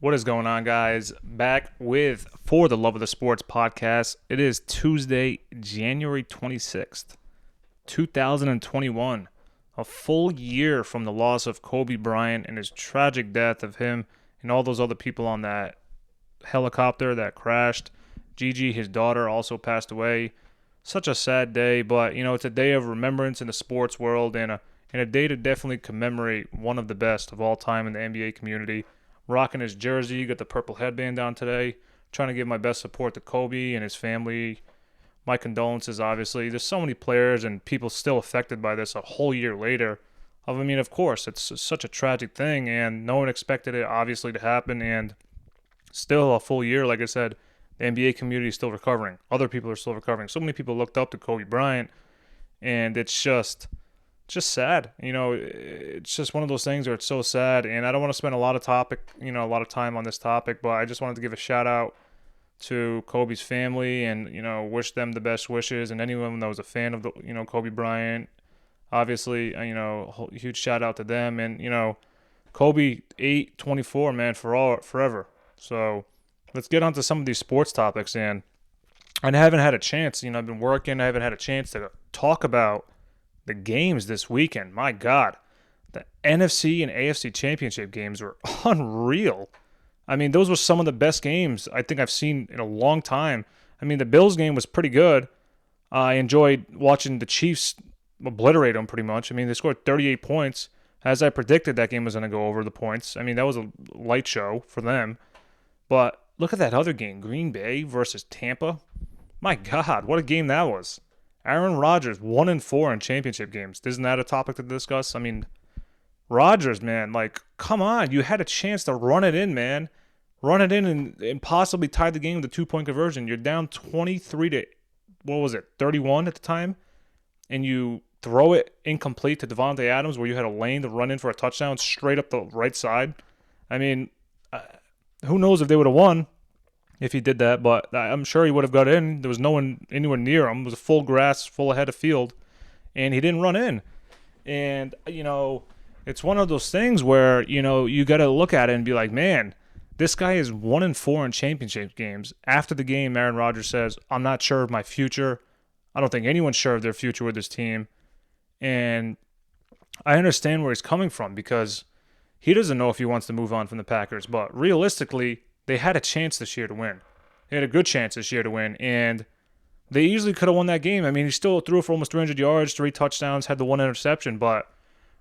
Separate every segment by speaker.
Speaker 1: What is going on, guys? Back with For the Love of the Sports podcast. It is Tuesday, January 26th, 2021. A full year from the loss of Kobe Bryant and his tragic death of him and all those other people on that helicopter that crashed. Gigi, his daughter, also passed away. Such a sad day, but, it's a day of remembrance in the sports world and a day to definitely commemorate one of the best of all time in the NBA community. Rocking his jersey, got the purple headband on today. Trying to give my best support to Kobe and his family. My condolences, obviously. There's so many players and people still affected by this a whole year later. Of course, it's such a tragic thing, and no one expected it, obviously, to happen. And still a full year, like I said, the NBA community is still recovering. Other people are still recovering. So many people looked up to Kobe Bryant, and it's just sad. It's just one of those things where it's so sad, and I don't want to spend a lot of time on this topic, but I just wanted to give a shout out to Kobe's family and, wish them the best wishes, and anyone that was a fan of Kobe Bryant. Obviously, a huge shout out to them, and, Kobe 8-24, man, forever. So let's get on to some of these sports topics, and I haven't had a chance, I've been working, I haven't had a chance to talk about the games this weekend. My God, the NFC and AFC championship games were unreal. Those were some of the best games I think I've seen in a long time. The Bills game was pretty good. I enjoyed watching the Chiefs obliterate them pretty much. They scored 38 points. As I predicted, that game was going to go over the points. That was a light show for them. But look at that other game, Green Bay versus Tampa. My God, what a game that was. Aaron Rodgers, 1-4 in championship games. Isn't that a topic to discuss? Rodgers, man, come on. You had a chance to run it in, man. Run it in and possibly tie the game with a two-point conversion. You're down 23 to, 31 at the time? And you throw it incomplete to Devontae Adams where you had a lane to run in for a touchdown straight up the right side. Who knows if they would have won if he did that, but I'm sure he would have got in. There was no one anywhere near him. It was a full grass, full ahead of field, and he didn't run in. And, it's one of those things where, you got to look at it and be like, man, this guy is 1-4 in championship games. After the game, Aaron Rodgers says, I'm not sure of my future. I don't think anyone's sure of their future with this team. And I understand where he's coming from because he doesn't know if he wants to move on from the Packers. But realistically, they had a chance this year to win. They had a good chance this year to win, and they easily could have won that game. He still threw for almost 300 yards, 3 touchdowns, had the 1 interception, but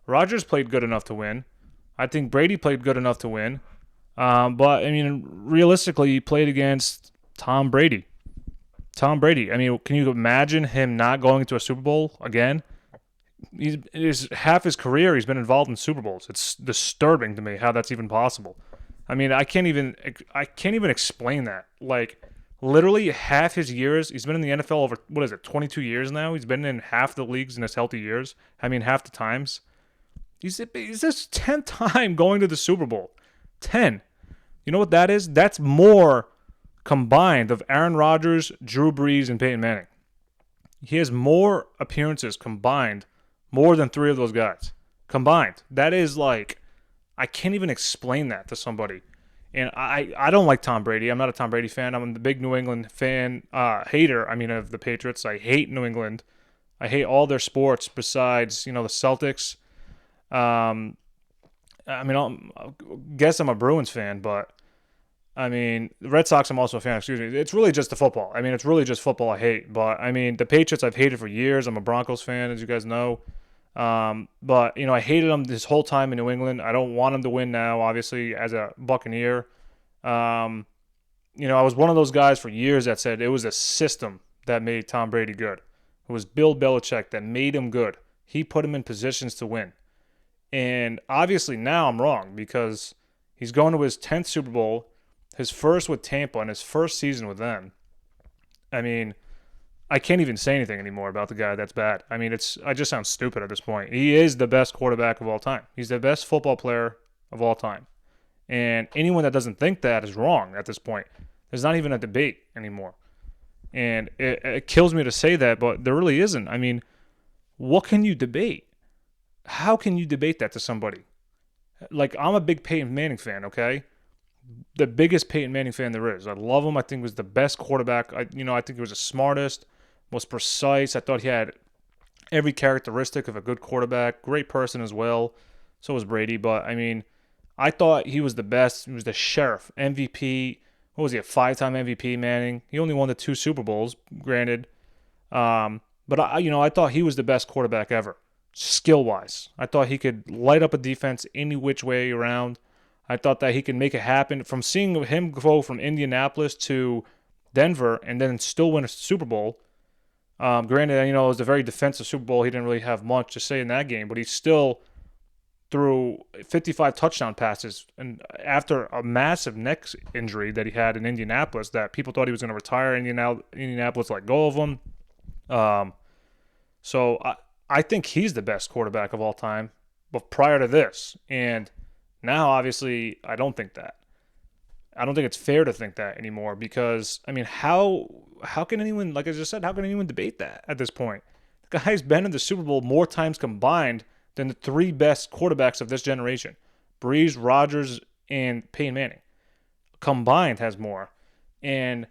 Speaker 1: Rodgers played good enough to win. I think Brady played good enough to win. Realistically, he played against Tom Brady. Tom Brady. Can you imagine him not going to a Super Bowl again? Half his career he's been involved in Super Bowls. It's disturbing to me how that's even possible. I can't even explain that. Literally half his years, he's been in the NFL over, 22 years now? He's been in half the leagues in his healthy years. Half the times. He's this 10th time going to the Super Bowl. 10. You know what that is? That's more combined of Aaron Rodgers, Drew Brees, and Peyton Manning. He has more appearances combined, more than 3 of those guys. Combined. That is I can't even explain that to somebody. And I don't like Tom Brady. I'm not a Tom Brady fan. I'm the big New England fan, hater, of the Patriots. I hate New England. I hate all their sports besides, the Celtics. I guess I'm a Bruins fan, but, the Red Sox I'm also a fan, excuse me. It's really just the football. It's really just football I hate. But, the Patriots I've hated for years. I'm a Broncos fan, as you guys know. But I hated him this whole time in New England. I don't want him to win now, obviously, as a Buccaneer. I was one of those guys for years that said it was a system that made Tom Brady good. It was Bill Belichick that made him good. He put him in positions to win. And obviously now I'm wrong because he's going to his 10th Super Bowl, his first with Tampa, and his first season with them. I can't even say anything anymore about the guy that's bad. I just sound stupid at this point. He is the best quarterback of all time. He's the best football player of all time. And anyone that doesn't think that is wrong at this point. There's not even a debate anymore. And it kills me to say that, but there really isn't. What can you debate? How can you debate that to somebody? I'm a big Peyton Manning fan, okay? the biggest Peyton Manning fan there is. I love him. I think he was the best quarterback. I think he was the smartest, most precise. I thought he had every characteristic of a good quarterback. Great person as well. So was Brady. But, I mean, I thought he was the best. He was the sheriff, MVP. What was he, a 5-time MVP, Manning? He only won the 2 Super Bowls, granted. But I thought he was the best quarterback ever, skill-wise. I thought he could light up a defense any which way around. I thought that he could make it happen. From seeing him go from Indianapolis to Denver and then still win a Super Bowl. Granted, it was a very defensive Super Bowl. He didn't really have much to say in that game, but he still threw 55 touchdown passes. And after a massive neck injury that he had in Indianapolis, that people thought he was going to retire, Indianapolis let go of him. So I think he's the best quarterback of all time, but prior to this. And now, obviously, I don't think that. I don't think it's fair to think that anymore because, I mean, how can anyone, like I just said, how can anyone debate that at this point? The guy's been in the Super Bowl more times combined than the 3 best quarterbacks of this generation. Breeze, Rodgers, and Peyton Manning. Combined has more. And,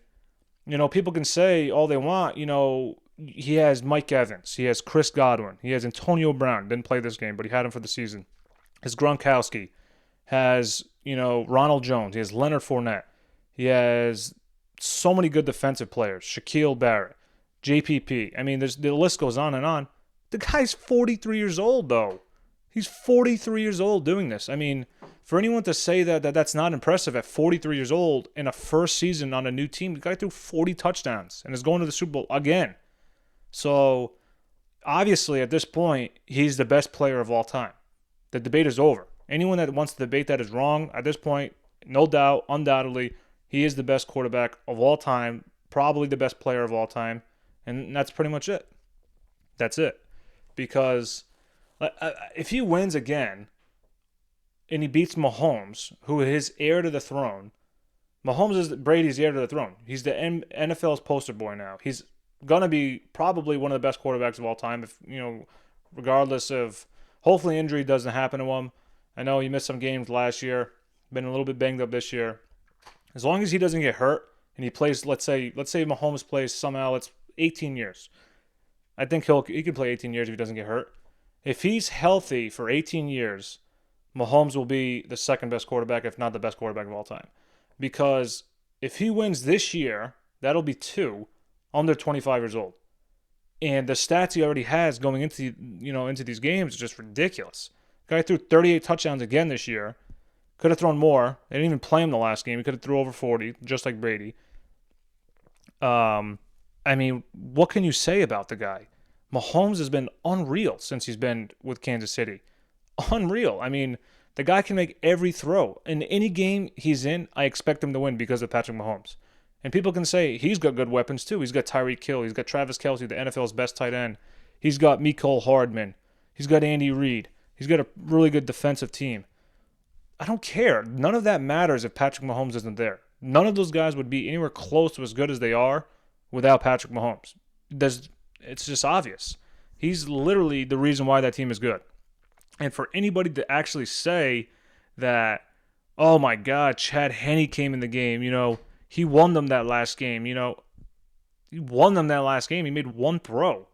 Speaker 1: people can say all they want, he has Mike Evans. He has Chris Godwin. He has Antonio Brown. Didn't play this game, but he had him for the season. His Gronkowski. Has, Ronald Jones. He has Leonard Fournette. He has so many good defensive players. Shaquille Barrett. JPP. I mean, the list goes on and on. The guy's 43 years old, though. He's 43 years old doing this. I mean, for anyone to say that that's not impressive at 43 years old in a first season on a new team, the guy threw 40 touchdowns and is going to the Super Bowl again. So, obviously, at this point, he's the best player of all time. The debate is over. Anyone that wants to debate that is wrong. At this point, no doubt, undoubtedly, he is the best quarterback of all time, probably the best player of all time, and that's pretty much it. That's it. Because if he wins again and he beats Mahomes, who is heir to the throne, Mahomes is Brady's heir to the throne. He's the NFL's poster boy now. He's going to be probably one of the best quarterbacks of all time, if regardless of, hopefully injury doesn't happen to him. I know he missed some games last year, been a little bit banged up this year. As long as he doesn't get hurt and he plays, let's say Mahomes plays somehow, 18 years. I think he could play 18 years if he doesn't get hurt. If he's healthy for 18 years, Mahomes will be the second best quarterback, if not the best quarterback of all time. Because if he wins this year, that'll be 2 under 25 years old. And the stats he already has going into these games is just ridiculous. Guy threw 38 touchdowns again this year. Could have thrown more. They didn't even play him the last game. He could have threw over 40, just like Brady. I mean, what can you say about the guy? Mahomes has been unreal since he's been with Kansas City. Unreal. I mean, the guy can make every throw. In any game he's in, I expect him to win because of Patrick Mahomes. And people can say he's got good weapons too. He's got Tyreek Hill. He's got Travis Kelce, the NFL's best tight end. He's got Mecole Hardman. He's got Andy Reid. He's got a really good defensive team. I don't care. None of that matters if Patrick Mahomes isn't there. None of those guys would be anywhere close to as good as they are without Patrick Mahomes. It's just obvious. He's literally the reason why that team is good. And for anybody to actually say that, oh my God, Chad Henne came in the game, he won them that last game, he won them that last game. He made one throw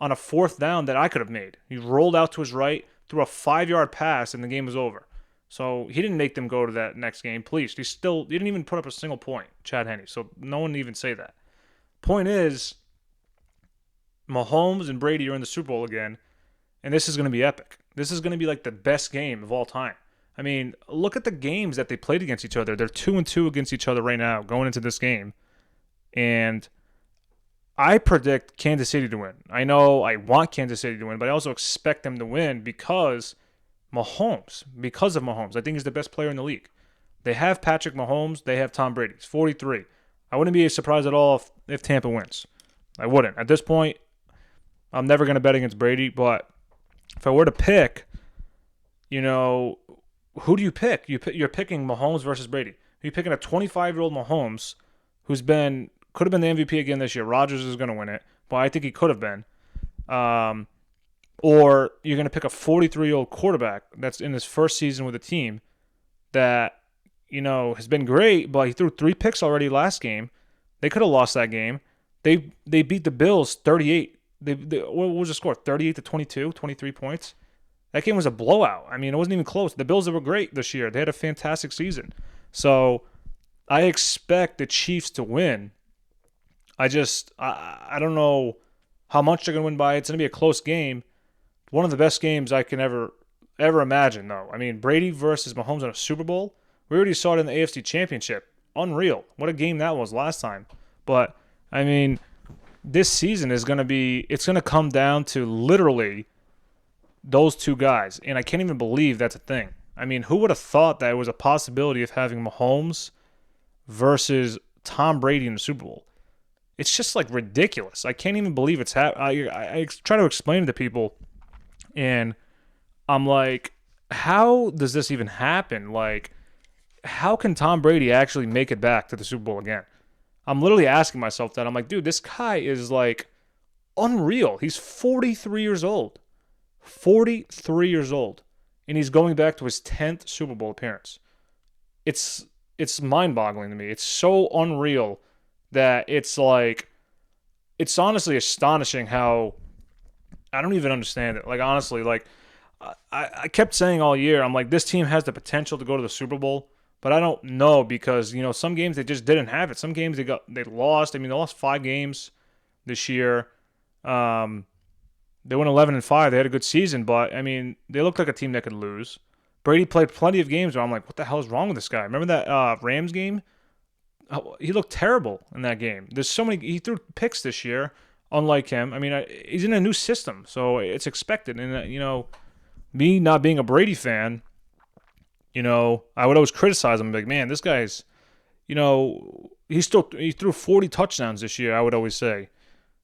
Speaker 1: on a 4th down that I could have made. He rolled out to his right, threw a 5-yard pass, and the game was over. So he didn't make them go to that next game. Please, he didn't even put up a single point, Chad Henne. So no one even say that. Point is, Mahomes and Brady are in the Super Bowl again, and this is going to be epic. This is going to be like the best game of all time. I mean, look at the games that they played against each other. They're 2-2 against each other right now going into this game. And I predict Kansas City to win. I know I want Kansas City to win, but I also expect them to win because of Mahomes. I think he's the best player in the league. They have Patrick Mahomes. They have Tom Brady. He's 43. I wouldn't be surprised at all if Tampa wins. I wouldn't. At this point, I'm never going to bet against Brady, but if I were to pick, who do you pick? You're picking Mahomes versus Brady. You're picking a 25-year-old Mahomes who's could have been the MVP again this year. Rodgers is going to win it, but I think he could have been. Or you're going to pick a 43-year-old quarterback that's in his first season with a team that, has been great, but he threw 3 picks already last game. They could have lost that game. They beat the Bills 38. What was the score? 38 to 22, 23 points. That game was a blowout. I mean, it wasn't even close. The Bills were great this year. They had a fantastic season. So I expect the Chiefs to win. I don't know how much they're going to win by. It's going to be a close game. One of the best games I can ever imagine, though. I mean, Brady versus Mahomes in a Super Bowl. We already saw it in the AFC Championship. Unreal. What a game that was last time. But, I mean, this season is going to be – it's going to come down to literally those two guys. And I can't even believe that's a thing. I mean, who would have thought that it was a possibility of having Mahomes versus Tom Brady in the Super Bowl? It's just, like, ridiculous. I can't even believe it's happening. I try to explain it to people, and I'm like, how does this even happen? Like, how can Tom Brady actually make it back to the Super Bowl again? I'm literally asking myself that. I'm like, dude, this guy is, like, unreal. He's 43 years old. 43 years old. And he's going back to his 10th Super Bowl appearance. It's mind-boggling to me. It's so unreal that it's like, it's honestly astonishing how, I don't even understand it. Like, honestly, like, I kept saying all year, I'm like, this team has the potential to go to the Super Bowl, but I don't know because, some games they just didn't have it. Some games they lost. I mean, they lost 5 games this year. They went 11-5. They had a good season, but, I mean, they looked like a team that could lose. Brady played plenty of games where I'm like, what the hell is wrong with this guy? Remember that Rams game? He looked terrible in that game. There's so many. He threw picks this year, unlike him. I mean, he's in a new system, so it's expected. And me not being a Brady fan, I would always criticize him. Like, man, this guy's, he threw 40 touchdowns this year. I would always say,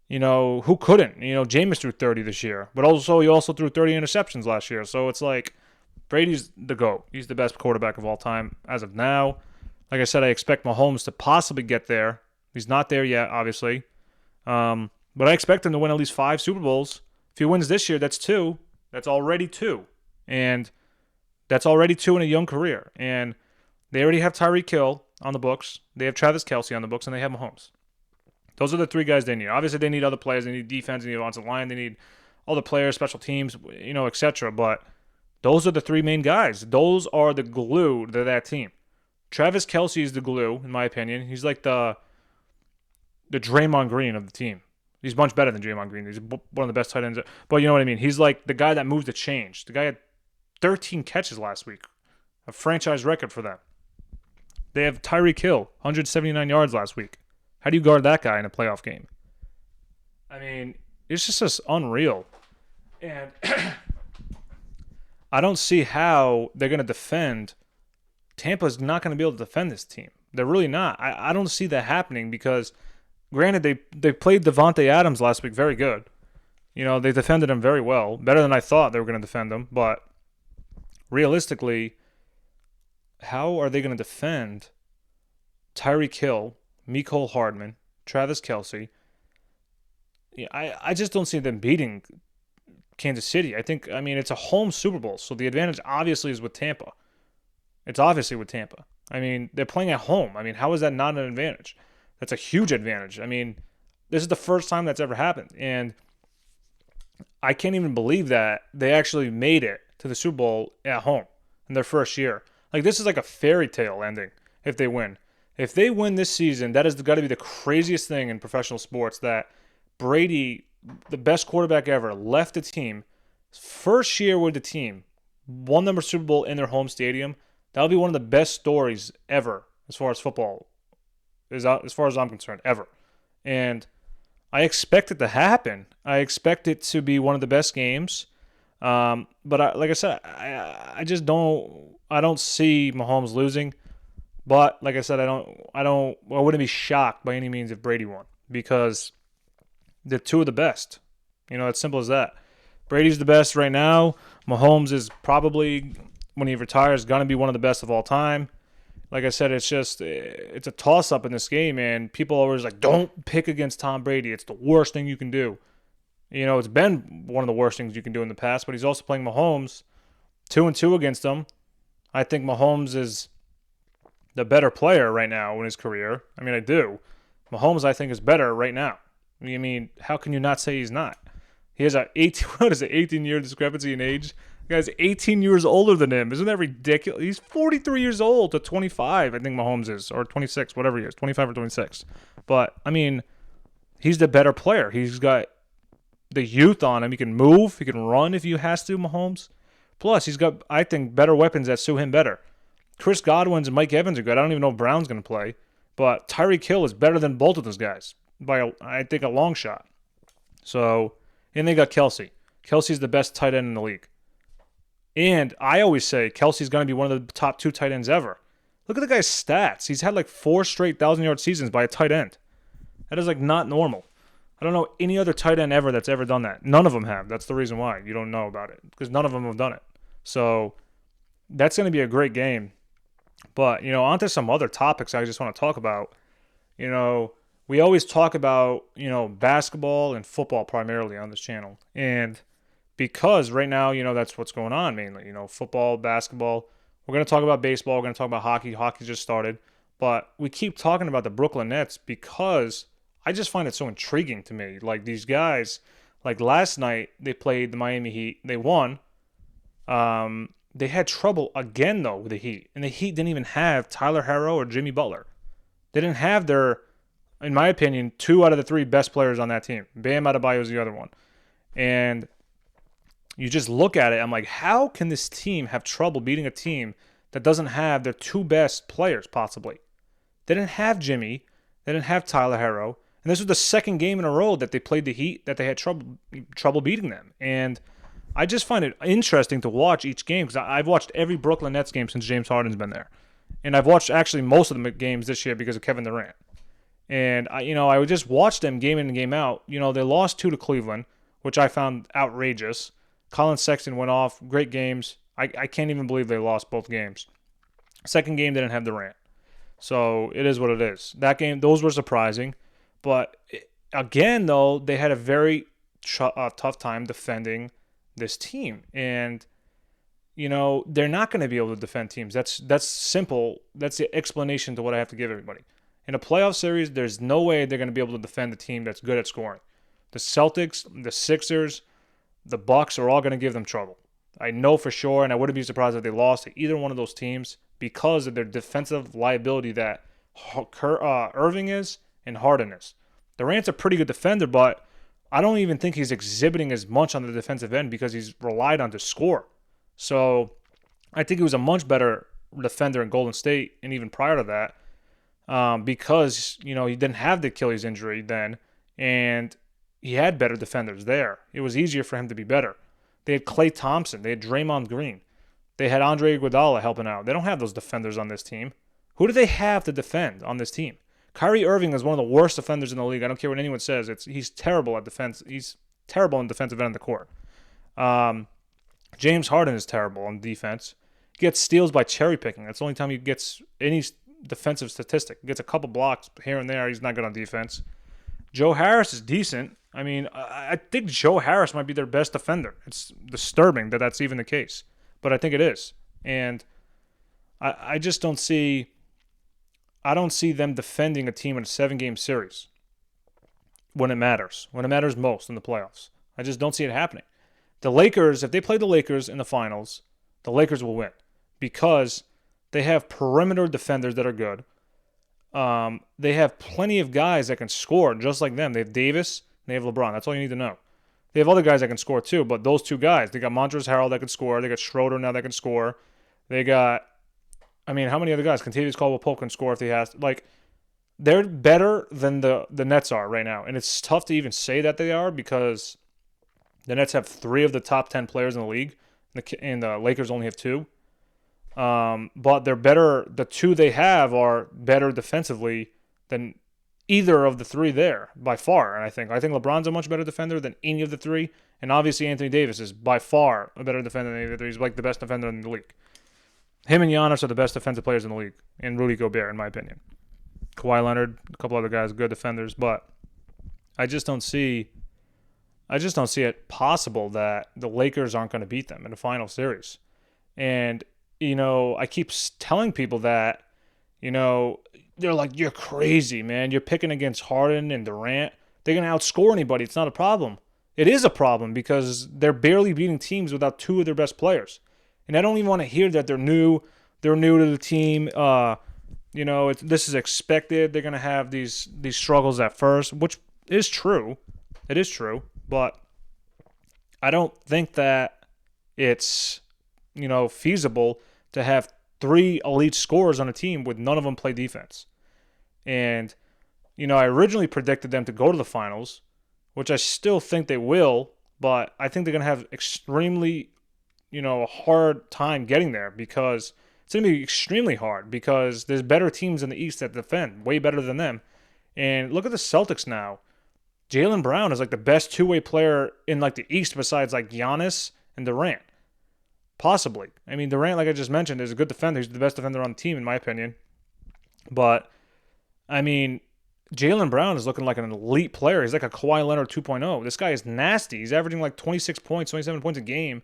Speaker 1: who couldn't? Jameis threw 30 this year, but he also threw 30 interceptions last year. So it's like Brady's the GOAT. He's the best quarterback of all time as of now. Like I said, I expect Mahomes to possibly get there. He's not there yet, obviously. But I expect him to win at least 5 Super Bowls. If he wins this year, that's 2. That's already 2. And that's already 2 in a young career. And they already have Tyreek Hill on the books. They have Travis Kelce on the books, and they have Mahomes. Those are the 3 guys they need. Obviously, they need other players. They need defense. They need offensive line. They need all the players, special teams, etc. But those are the 3 main guys. Those are the glue to that team. Travis Kelce is the glue, in my opinion. He's like the Draymond Green of the team. He's much better than Draymond Green. He's one of the best tight ends. But you know what I mean? He's like the guy that moves the change. The guy had 13 catches last week. A franchise record for them. They have Tyreek Hill, 179 yards last week. How do you guard that guy in a playoff game? I mean, it's just unreal. And I don't see how they're going to defend. Tampa's not going to be able to defend this team. They're really not. I don't see that happening because, granted, they played Devontae Adams last week very good. They defended him very well. Better than I thought they were going to defend him. But realistically, how are they going to defend Tyreek Hill, Mecole Hardman, Travis Kelce? I just don't see them beating Kansas City. I mean, it's a home Super Bowl, so the advantage obviously is with Tampa. It's obviously with Tampa. I mean, they're playing at home. I mean, how is that not an advantage? That's a huge advantage. I mean, this is the first time that's ever happened. And I can't even believe that they actually made it to the Super Bowl at home in their first year. Like, this is like a fairy tale ending if they win. If they win this season, that has got to be the craziest thing in professional sports, that Brady, the best quarterback ever, left the team, first year with the team, won them a Super Bowl in their home stadium. That'll be one of the best stories ever as far as football is, as far as I'm concerned, ever. And I expect it to happen. I expect it to be one of the best games. But like I said, I just don't see Mahomes losing. But like I said, I wouldn't be shocked by any means if Brady won, because they're 2 of the best. It's simple as that. Brady's the best right now. Mahomes is probably, when he retires, going to be one of the best of all time. Like I said, it's a toss-up in this game, and people are always like, don't pick against Tom Brady. It's the worst thing you can do. It's been one of the worst things you can do in the past, but he's also playing Mahomes, 2-2 against him. I think Mahomes is the better player right now in his career. I mean, I do. Mahomes, I think, is better right now. I mean, how can you not say he's not? He has a 18-year discrepancy in age. The guy's 18 years older than him. Isn't that ridiculous? He's 43 years old to 25, I think Mahomes is, or 26, whatever he is, 25 or 26. But, I mean, he's the better player. He's got the youth on him. He can move. He can run if he has to, Mahomes. Plus, he's got, I think, better weapons that suit him better. Chris Godwin's and Mike Evans are good. I don't even know if Brown's going to play. But Tyreek Hill is better than both of those guys by, I think, a long shot. So, and they got Kelsey. Kelsey's the best tight end in the league. And I always say Kelsey's going to be one of the top 2 tight ends ever. Look at the guy's stats. He's had like 4 straight 1,000-yard seasons by a tight end. That is like not normal. I don't know any other tight end ever that's ever done that. None of them have. That's the reason why you don't know about it, because none of them have done it. So that's going to be a great game. But, on to some other topics I just want to talk about. We always talk about, basketball and football primarily on this channel. And because right now, that's what's going on mainly. Football, basketball. We're going to talk about baseball. We're going to talk about hockey. Hockey just started. But we keep talking about the Brooklyn Nets because I just find it so intriguing to me. Like these guys, like last night they played the Miami Heat. They won. They had trouble again, though, with the Heat. And the Heat didn't even have Tyler Herro or Jimmy Butler. They didn't have their, in my opinion, 2 out of the 3 best players on that team. Bam Adebayo is the other one. And you just look at it, I'm like, how can this team have trouble beating a team that doesn't have their 2 best players, possibly? They didn't have Jimmy. They didn't have Tyler Herro. And this was the second game in a row that they played the Heat that they had trouble beating them. And I just find it interesting to watch each game because I've watched every Brooklyn Nets game since James Harden's been there. And I've watched actually most of the games this year because of Kevin Durant. And, I would just watch them game in and game out. They lost 2 to Cleveland, which I found outrageous. Colin Sexton went off. Great games. I can't even believe they lost both games. Second game, they didn't have Durant. So it is what it is. That game, those were surprising. But again, though, they had a very tough time defending this team. And, they're not going to be able to defend teams. That's simple. That's the explanation to what I have to give everybody. In a playoff series, there's no way they're going to be able to defend a team that's good at scoring. The Celtics, the Sixers, the Bucs are all going to give them trouble. I know for sure, and I wouldn't be surprised if they lost to either one of those teams because of their defensive liability that Irving is and Harden is. Durant's a pretty good defender, but I don't even think he's exhibiting as much on the defensive end because he's relied on to score. So I think he was a much better defender in Golden State and even prior to that because, he didn't have the Achilles injury then and he had better defenders there. It was easier for him to be better. They had Klay Thompson. They had Draymond Green. They had Andre Iguodala helping out. They don't have those defenders on this team. Who do they have to defend on this team? Kyrie Irving is one of the worst defenders in the league. I don't care what anyone says. He's terrible at defense. He's terrible in defensive end of the court. James Harden is terrible on defense. He gets steals by cherry picking. That's the only time he gets any defensive statistic. He gets a couple blocks here and there. He's not good on defense. Joe Harris is decent. I mean, I think Joe Harris might be their best defender. It's disturbing that that's even the case, but I think it is. And I just don't see them defending a team in a 7-game series when it matters most in the playoffs. I just don't see it happening. The Lakers, if they play the Lakers in the finals, the Lakers will win because they have perimeter defenders that are good. They have plenty of guys that can score just like them. They have Davis, and they have LeBron. That's all you need to know. They have other guys that can score too, but those 2 guys, they got Montrezl Harrell that can score. They got Schroeder now that can score. They got, how many other guys? Contavious Caldwell-Pope can score if he has. They're better than the Nets are right now, and it's tough to even say that they are because the Nets have 3 of the top 10 players in the league, and the Lakers only have 2. But they're better. The 2 they have are better defensively than either of the 3 there by far. And I think LeBron's a much better defender than any of the 3. And obviously Anthony Davis is by far a better defender than any of the 3. He's like the best defender in the league. Him and Giannis are the best defensive players in the league, and Rudy Gobert, in my opinion. Kawhi Leonard, a couple other guys, good defenders, but I just don't see it possible that the Lakers aren't going to beat them in the final series. And I keep telling people that, they're like, you're crazy, man. You're picking against Harden and Durant. They're going to outscore anybody. It's not a problem. It is a problem because they're barely beating teams without two of their best players. And I don't even want to hear that they're new. They're new to the team. This is expected. They're going to have these struggles at first, which is true. It is true. But I don't think that it's, feasible to have three elite scorers on a team with none of them play defense. And, I originally predicted them to go to the finals, which I still think they will, but I think they're going to have extremely, a hard time getting there because it's going to be extremely hard because there's better teams in the East that defend, way better than them. And look at the Celtics now. Jaylen Brown is like the best two-way player in like the East besides like Giannis and Durant. Possibly. I mean, Durant, like I just mentioned, is a good defender. He's the best defender on the team, in my opinion. But, I mean, Jaylen Brown is looking like an elite player. He's like a Kawhi Leonard 2.0. This guy is nasty. He's averaging like 26 points, 27 points a game.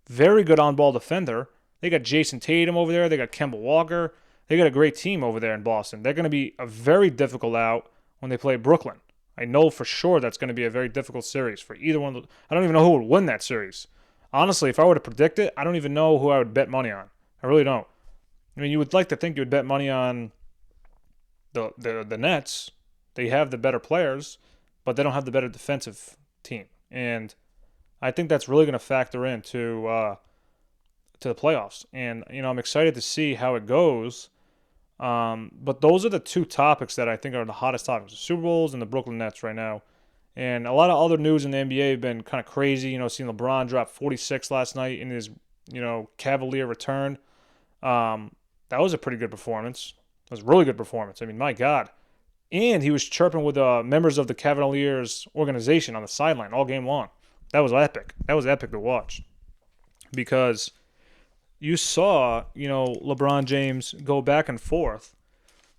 Speaker 1: Very good on-ball defender. They got Jason Tatum over there. They got Kemba Walker. They got a great team over there in Boston. They're going to be a very difficult out when they play Brooklyn. I know for sure that's going to be a very difficult series for either one. I don't even know who would win that series. Honestly, if I were to predict it, I don't even know who I would bet money on. I really don't. I mean, you would like to think you would bet money on the Nets. They have the better players, but they don't have the better defensive team. And I think that's really going to factor into to the playoffs. And, I'm excited to see how it goes. But those are the two topics that I think are the hottest topics, the Super Bowls and the Brooklyn Nets right now. And a lot of other news in the NBA have been kind of crazy. Seeing LeBron drop 46 last night in his, Cavalier return. That was a pretty good performance. It was a really good performance. I mean, my God. And he was chirping with members of the Cavaliers organization on the sideline all game long. That was epic. That was epic to watch. Because you saw, LeBron James go back and forth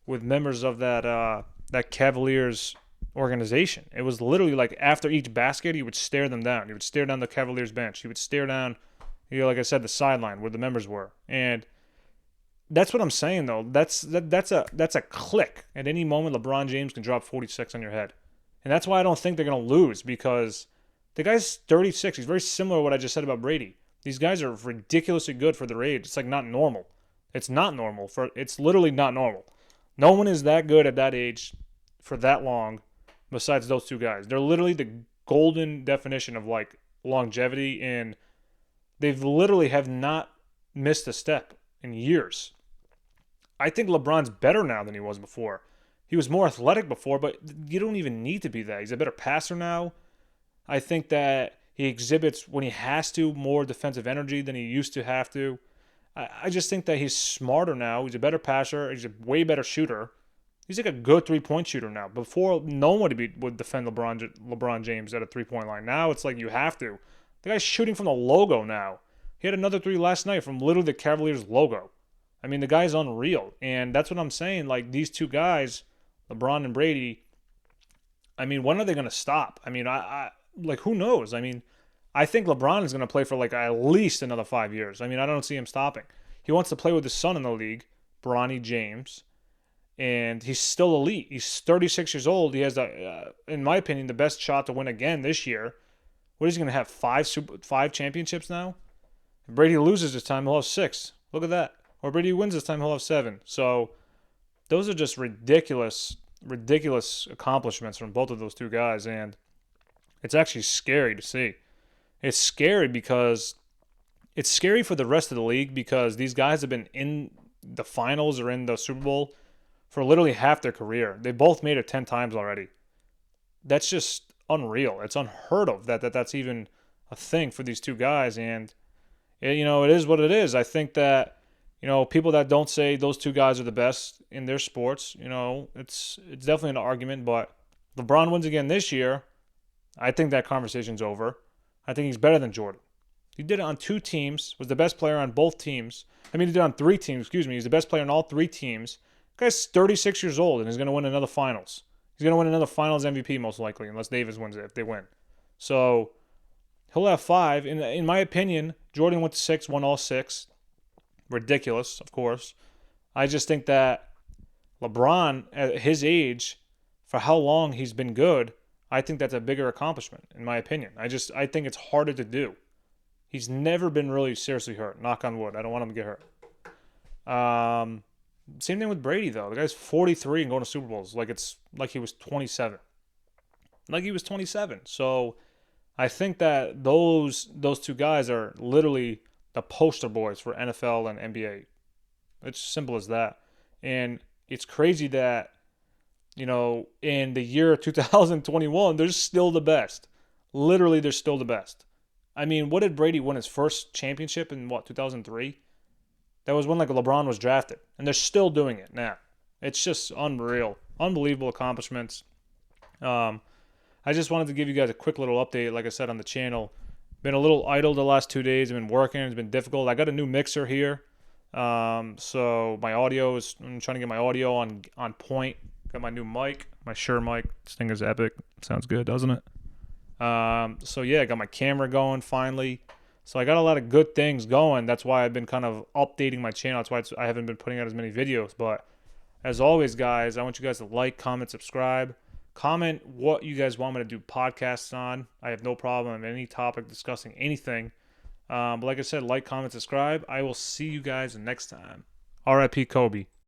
Speaker 1: with members of that Cavaliers organization. It was literally like after each basket, he would stare them down. He would stare down the Cavaliers bench. He would stare down, like I said, the sideline where the members were. And that's what I'm saying, though. That's a click. At any moment, LeBron James can drop 46 on your head. And that's why I don't think they're going to lose because the guy's 36. He's very similar to what I just said about Brady. These guys are ridiculously good for their age. It's like not normal. It's not normal. It's literally not normal. No one is that good at that age for that long besides those two guys. They're literally the golden definition of like longevity, and they've literally have not missed a step in years. I think LeBron's better now than he was before. He was more athletic before, but you don't even need to be that. He's a better passer now. I think that he exhibits, when he has to, more defensive energy than he used to have to. I just think that he's smarter now. He's a better passer. He's a way better shooter. He's like a good three-point shooter now. Before, no one would defend LeBron James at a three-point line. Now it's like you have to. The guy's shooting from the logo now. He had another three last night from literally the Cavaliers logo. I mean, the guy's unreal. And that's what I'm saying. Like, these two guys, LeBron and Brady, I mean, when are they going to stop? I mean, like, who knows? I mean, I think LeBron is going to play for like at least another 5 years. I mean, I don't see him stopping. He wants to play with his son in the league, Bronny James, and he's still elite. He's 36 years old. He has, in my opinion, the best shot to win again this year. What is he going to have, five championships now? If Brady loses this time, he'll have 6. Look at that. Or Brady wins this time, he'll have 7. So those are just ridiculous accomplishments from both of those two guys, and it's actually scary to see. It's scary because it's scary for the rest of the league because these guys have been in the finals or in the Super Bowl for literally half their career. They both made it 10 times already. That's just unreal. It's unheard of that's even a thing for these two guys, and it is what it is. I think that people that don't say those two guys are the best in their sports, it's definitely an argument, but LeBron wins again this year. I think that conversation's over. I think he's better than Jordan. He did it on 2 teams, was the best player on both teams. I mean, he did it on 3 teams, He's the best player on all 3 teams. The guy's 36 years old and he's going to win another finals. He's going to win another finals MVP most likely, unless Davis wins it if they win. So he'll have 5. In my opinion, Jordan went to 6, won all 6. Ridiculous, of course. I just think that LeBron, at his age, for how long he's been good, I think that's a bigger accomplishment, in my opinion. I think it's harder to do. He's never been really seriously hurt. Knock on wood. I don't want him to get hurt. Same thing with Brady though. The guy's 43 and going to Super Bowls like it's like he was 27. Like he was 27. So I think that those two guys are literally the poster boys for NFL and NBA. It's simple as that. And it's crazy that, in the year 2021, they're still the best. Literally, they're still the best. I mean, what did Brady win his first championship in 2003? That was when like LeBron was drafted. And they're still doing it now. It's just unreal. Unbelievable accomplishments. I just wanted to give you guys a quick little update, like I said, on the channel. Been a little idle the last 2 days. I've been working. It's been difficult. I got a new mixer here. So my audio I'm trying to get my audio on point. Got my new mic, my Shure mic. This thing is epic. Sounds good, doesn't it? So yeah, I got my camera going finally. So I got a lot of good things going. That's why I've been kind of updating my channel. That's why I haven't been putting out as many videos. But as always, guys, I want you guys to like, comment, subscribe. Comment what you guys want me to do podcasts on. I have no problem on any topic discussing anything. But like I said, like, comment, subscribe. I will see you guys next time. R.I.P. Kobe.